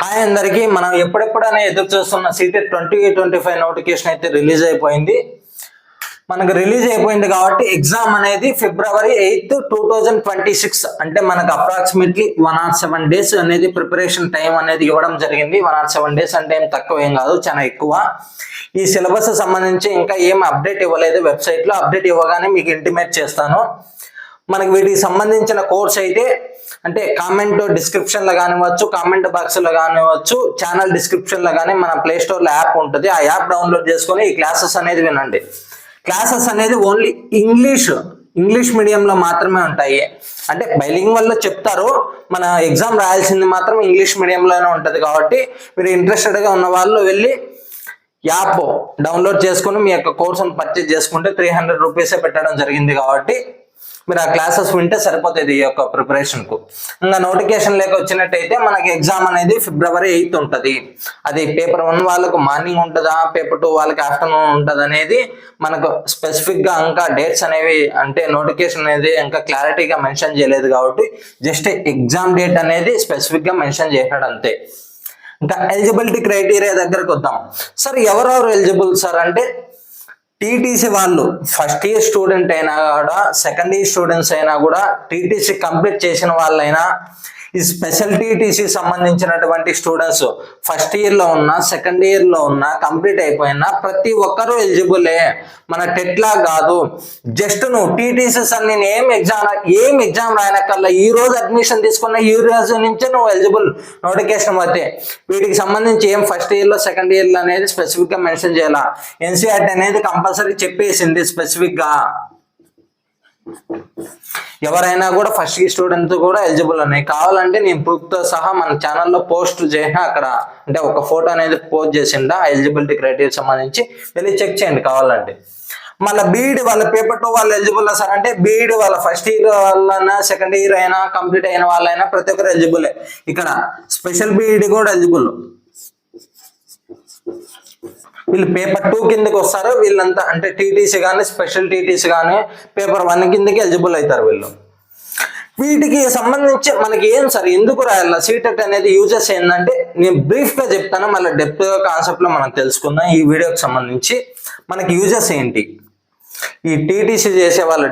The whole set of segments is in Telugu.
హాయ్ అందరికీ. మనం ఎప్పుడెప్పుడనే ఎదురు చూస్తున్న సీటెట్ 2025 నోటిఫికేషన్ అయితే రిలీజ్ అయిపోయింది. మనకు రిలీజ్ అయిపోయింది కాబట్టి ఎగ్జామ్ అనేది February 8, 2026 అంటే మనకు అప్రాక్సిమేట్లీ 107 days అనేది ప్రిపరేషన్ టైం అనేది ఇవ్వడం జరిగింది. 107 days అంటే ఏం తక్కువ ఏం కాదు, చాలా ఎక్కువ. ఈ సిలబస్ సంబంధించి ఇంకా ఏం అప్డేట్ ఇవ్వలేదు వెబ్సైట్లో. అప్డేట్ ఇవ్వగానే మీకు ఇంటిమేట్ చేస్తాను. మనకి వీటికి సంబంధించిన కోర్స్ అయితే అంటే కామెంట్ డిస్క్రిప్షన్లో కానివచ్చు, కామెంట్ బాక్స్లో కానివచ్చు, ఛానల్ డిస్క్రిప్షన్లో కానీ మన ప్లే స్టోర్లో యాప్ ఉంటుంది. ఆ యాప్ డౌన్లోడ్ చేసుకొని ఈ క్లాసెస్ అనేది వినండి. క్లాసెస్ అనేది ఓన్లీ ఇంగ్లీష్ మీడియంలో మాత్రమే ఉంటాయి. అంటే బైలింగ్వల్లో చెప్తారు, మన ఎగ్జామ్ రాయాల్సింది మాత్రం ఇంగ్లీష్ మీడియంలోనే ఉంటుంది. కాబట్టి మీరు ఇంట్రెస్టెడ్గా ఉన్న వాళ్ళు వెళ్ళి యాప్ డౌన్లోడ్ చేసుకుని మీ యొక్క కోర్సును పర్చేజ్ చేసుకుంటే 300 రూపీసే పెట్టడం జరిగింది. కాబట్టి మీరు ఆ క్లాసెస్ వింటే సరిపోతుంది ఈ యొక్క ప్రిపరేషన్కు. ఇంకా నోటిఫికేషన్ లేక వచ్చినట్టయితే మనకి ఎగ్జామ్ అనేది February 8 ఉంటుంది. అది పేపర్ 1 వాళ్ళకు మార్నింగ్ ఉంటుందా, పేపర్ 2 వాళ్ళకి ఆఫ్టర్నూన్ ఉంటుంది అనేది మనకు స్పెసిఫిక్గా ఇంకా డేట్స్ అనేవి అంటే నోటిఫికేషన్ అనేది ఇంకా క్లారిటీగా మెన్షన్ చేయలేదు. కాబట్టి జస్ట్ ఎగ్జామ్ డేట్ అనేది స్పెసిఫిక్గా మెన్షన్ చేశాడు అంతే. ఇంకా ఎలిజిబిలిటీ క్రైటీరియా దగ్గరకు వద్దాం. సార్ ఎవరెవరు ఎలిజిబుల్ సార్ అంటే టీటీసీ వాళ్ళు ఫస్ట్ ఇయర్ స్టూడెంట్ అయినా కూడా, సెకండ్ ఇయర్ స్టూడెంట్స్ అయినా కూడా, టీటీసీ కంప్లీట్ చేసిన వాళ్ళైనా, ఈ స్పెషల్ టీటీసీ సంబంధించినటువంటి స్టూడెంట్స్ ఫస్ట్ ఇయర్లో ఉన్నా, సెకండ్ ఇయర్లో ఉన్నా, కంప్లీట్ అయిపోయినా ప్రతి ఒక్కరూ ఎలిజిబులే. మన టెట్లా కాదు, జస్ట్ నువ్వు టీటీసీస్ అన్ని ఏం ఎగ్జామ్ రాయనక్కర్లా. ఈ రోజు అడ్మిషన్ తీసుకున్న ఈ రోజు నుంచే నువ్వు ఎలిజిబుల్ నోటిఫికేషన్ అయితే. వీటికి సంబంధించి ఏం ఫస్ట్ ఇయర్లో, సెకండ్ ఇయర్లో అనేది స్పెసిఫిక్గా మెన్షన్ చేయాల. ఎన్సీఆర్టీ అనేది కంపల్సరీ చెప్పేసింది స్పెసిఫిక్గా. ఎవరైనా కూడా ఫస్ట్ ఇయర్ స్టూడెంట్ కూడా ఎలిజిబుల్ ఉన్నాయి. కావాలంటే నేను ప్రూఫ్తో సహా మన ఛానల్లో పోస్ట్ చేసిన అక్కడ అంటే ఒక ఫోటో అనేది పోస్ట్ చేసిండ ఆ ఎలిజిబిలిటీ క్రైటీరియా సంబంధించి వెళ్ళి చెక్ చేయండి కావాలంటే. మళ్ళీ బీఈడి వాళ్ళ పేపర్ 2 వాళ్ళు ఎలిజిబుల్ సార్ అంటే బీఈడి వాళ్ళ ఫస్ట్ ఇయర్ వాళ్ళైనా, సెకండ్ ఇయర్ అయినా, కంప్లీట్ అయిన వాళ్ళైనా ప్రతి ఒక్కరు ఎలిజిబులే. ఇక్కడ స్పెషల్ బీఈడి కూడా ఎలిజిబుల్. వీళ్ళు పేపర్ 2 కిందకి వస్తారు. వీళ్ళంతా అంటే టీటీసీ కానీ, స్పెషల్ టీటీసీ కానీ పేపర్ 1 కిందకి ఎలిజిబుల్ అవుతారు వీళ్ళు. వీటికి సంబంధించి మనకి ఏం సార్ ఎందుకు రాయాల సీటెట్ అనేది యూజెస్ ఏంటంటే నేను బ్రీఫ్గా చెప్తాను, మళ్ళీ డెప్త్గా కాన్సెప్ట్లో మనం తెలుసుకుందాం. ఈ వీడియోకి సంబంధించి మనకి యూజెస్ ఏంటి, ఈ టీటీసీ చేసే వాళ్ళు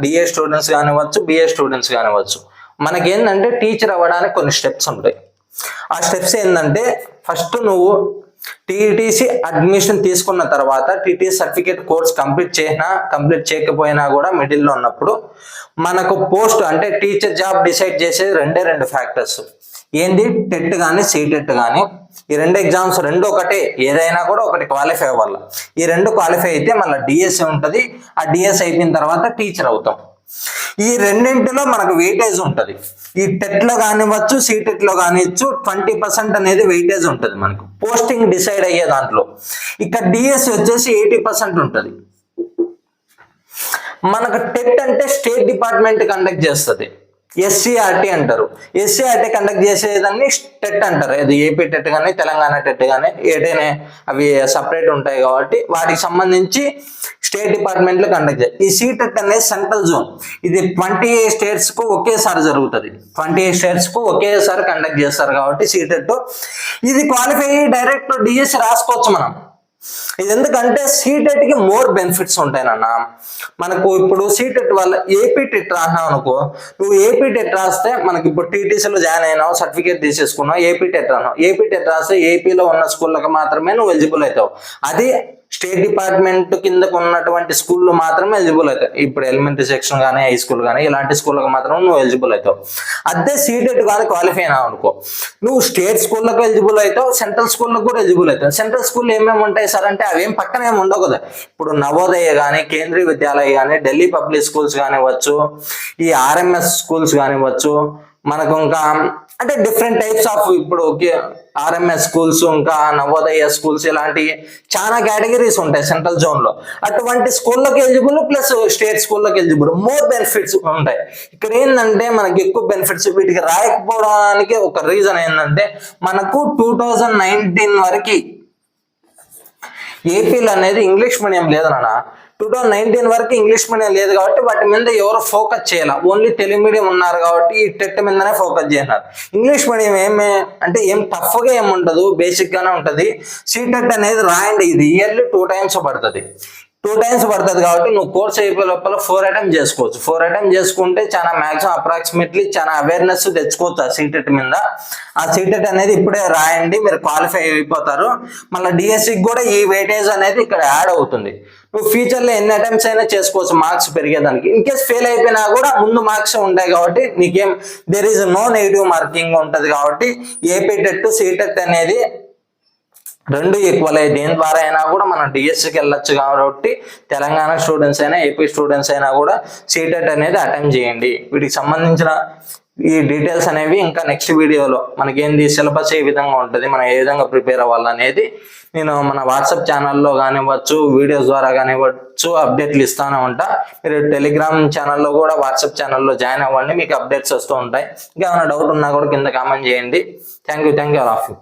డిఏ స్టూడెంట్స్ కానివ్వచ్చు, బిఏ స్టూడెంట్స్ కానివ్వచ్చు, మనకి ఏంటంటే టీచర్ అవ్వడానికి కొన్ని స్టెప్స్ ఉంటాయి. ఆ స్టెప్స్ ఏంటంటే ఫస్ట్ నువ్వు టీటీసీ అడ్మిషన్ తీసుకున్న తర్వాత టీటీసీ సర్టిఫికేట్ కోర్స్ కంప్లీట్ చేయకపోయినా కూడా మిడిల్లో ఉన్నప్పుడు మనకు పోస్ట్ అంటే టీచర్ జాబ్ డిసైడ్ చేసేది రెండు ఫ్యాక్టర్స్. ఏంది, టెట్ కానీ, సీటెట్ కానీ. ఈ 2 ఎగ్జామ్స్ ఒకటే, ఏదైనా కూడా ఒకటి క్వాలిఫై అవ్వాలి. ఈ 2 క్వాలిఫై అయితే మళ్ళీ డిఎస్సి ఉంటుంది. ఆ డిఎస్సి అయిపోయిన తర్వాత టీచర్ అవుతాం. ఈ రెండింటిలో మనకు వెయిటేజ్ ఉంటుంది. ఈ టెట్లో కానివచ్చు, సీటెట్లో కానివచ్చు 20% అనేది వెయిటేజ్ ఉంటుంది మనకు పోస్టింగ్ డిసైడ్ అయ్యే దాంట్లో. ఇక్కడ డిఎస్సి వచ్చేసి 80% ఉంటుంది. మనకు టెట్ అంటే స్టేట్ డిపార్ట్మెంట్ కండక్ట్ చేస్తుంది, ఎస్సీఆర్టీ అంటారు. ఎస్సీఆర్టీ కండక్ట్ చేసేదాన్ని టెట్ అంటారు. అది ఏపీ టెట్ కానీ, తెలంగాణ టెట్ కానీ ఏదైనా అవి సపరేట్ ఉంటాయి. కాబట్టి వాటికి సంబంధించి స్టేట్ డిపార్ట్మెంట్లో కండక్ట్ చేయాలి. ఈ సీటెట్ అనేది సెంట్రల్ జోన్. ఇది 28 స్టేట్స్కు ఒకేసారి జరుగుతుంది. 28 స్టేట్స్కు ఒకేసారి కండక్ట్ చేస్తారు. కాబట్టి సీటెట్ ఇది క్వాలిఫై డైరెక్ట్ డిఎస్సి రాసుకోవచ్చు మనం. ఇది ఎందుకంటే సీటెట్కి మోర్ బెనిఫిట్స్ ఉంటాయి నాన్న. మనకు ఇప్పుడు సీటెట్ వల్ల ఏపీ టెట్ రాసినావు అనుకో, నువ్వు ఏపీ టెట్ రాస్తే మనకి ఇప్పుడు టీటీసీలో జాయిన్ అయినావు, సర్టిఫికేట్ తీసేసుకున్నావు, ఏపీ టెట్ రాసినావు. ఏపీ టెట్ రాస్తే ఏపీలో ఉన్న స్కూళ్ళకి మాత్రమే నువ్వు ఎలిజిబుల్ అవుతావు. అది స్టేట్ డిపార్ట్మెంట్ కిందకు ఉన్నటువంటి స్కూళ్ళు మాత్రమే ఎలిజిబుల్ అవుతాయి. ఇప్పుడు ఎలిమెంటరీ సెక్షన్ కానీ, హై స్కూల్ కానీ ఇలాంటి స్కూళ్ళకి మాత్రం నువ్వు ఎలిజిబుల్ అవుతావు. అదే సీటెట్ కానీ క్వాలిఫై అయినావు అనుకో, నువ్వు స్టేట్ స్కూళ్ళకు ఎలిజిబుల్ అవుతావు, సెంట్రల్ స్కూళ్ళకు కూడా ఎలిజిబుల్ అవుతావు. సెంట్రల్ స్కూల్ ఏమేమి ఉంటాయి సార్ అంటే అవేం పక్కన ఏమి ఉండవు కదా. ఇప్పుడు నవోదయ కానీ, కేంద్రీయ విద్యాలయ కానీ, ఢిల్లీ పబ్లిక్ స్కూల్స్ కానివ్వచ్చు, ఈ ఆర్ఎంఎస్ స్కూల్స్ కానివ్వచ్చు, మనకు ఇంకా అంటే డిఫరెంట్ టైప్స్ ఆఫ్ ఇప్పుడు ఆర్ఎంఎస్ స్కూల్స్, ఇంకా నవోదయ స్కూల్స్, ఇలాంటి చాలా కేటగిరీస్ ఉంటాయి సెంట్రల్ జోన్లో. అటువంటి స్కూళ్ళకి ఎలిజిబుల్ ప్లస్ స్టేట్ స్కూళ్ళకి ఎలిజిబుల్, మోర్ బెనిఫిట్స్ ఉంటాయి. ఇక్కడ ఏంటంటే మనకి ఎక్కువ బెనిఫిట్స్ వీటికి రాయకపోవడానికి ఒక రీజన్ ఏంటంటే మనకు 2019 వరకు ఏపీలో అనేది ఇంగ్లీష్ మీడియం లేదు నాన్న. 2019 వరకు ఇంగ్లీష్ మీడియం లేదు కాబట్టి వాటి మీద ఎవరు ఫోకస్ చేయాలి, ఓన్లీ తెలుగు మీడియం ఉన్నారు కాబట్టి ఈ టెట్ మీదనే ఫోకస్ చేసినారు. ఇంగ్లీష్ మీడియం అంటే ఏం టఫ్గా ఏమి ఉండదు, బేసిక్ గానే ఉంటుంది. సీటెట్ అనేది రాయండి, ఇది ఇయర్లీ 2 times పడుతుంది. 2 times పడుతుంది కాబట్టి నువ్వు కోర్స్ అయిపోయే లోపల 4 attempts చేసుకోవచ్చు. 4 attempts చేసుకుంటే చాలా మ్యాక్సిమం అప్రాక్సిమేట్లీ చాలా అవేర్నెస్ తెచ్చుకోవచ్చు ఆ సీటెట్ మీద. ఆ సీటెట్ అనేది ఇప్పుడే రాయండి, మీరు క్వాలిఫై అయిపోతారు. మళ్ళీ డిఎస్సికి కూడా ఈ వెయిటేజ్ అనేది ఇక్కడ యాడ్ అవుతుంది. నువ్వు ఫ్యూచర్లో ఎన్ని అటెంప్ట్స్ అయినా చేసుకోవచ్చు మార్క్స్ పెరిగేదానికి. ఇన్ కేస్ ఫెయిల్ అయిపోయినా కూడా ముందు మార్క్స్ ఉంటాయి కాబట్టి నీకేం there is no negative marking ఉంటుంది. కాబట్టి ఏపీ టెట్ సీటెట్ అనేది 2 ఈక్వల్ అయ్యి దేని ద్వారా అయినా కూడా మనం డిఎస్సికి వెళ్ళొచ్చు. కాబట్టి తెలంగాణ స్టూడెంట్స్ అయినా ఏపీ స్టూడెంట్స్ అయినా కూడా సీటెట్ అనేది అటెంప్ట్ చేయండి. వీటికి సంబంధించిన ఈ డీటెయిల్స్ అనేవి ఇంకా నెక్స్ట్ వీడియోలో మనకేంది సిలబస్ ఏ విధంగా ఉంటుంది, మనం ఏ విధంగా ప్రిపేర్ అవ్వాలనేది నేను మన వాట్సాప్ ఛానల్లో కానివ్వచ్చు, వీడియోస్ ద్వారా కానివ్వచ్చు అప్డేట్లు ఇస్తానే ఉంటా. మీరు టెలిగ్రామ్ ఛానల్లో కూడా వాట్సాప్ ఛానల్లో జాయిన్ అవ్వండి, మీకు అప్డేట్స్ వస్తూ ఉంటాయి. ఇంకా ఏమైనా డౌట్ ఉన్నా కూడా కింద కామెంట్ చేయండి. Thank you all of you.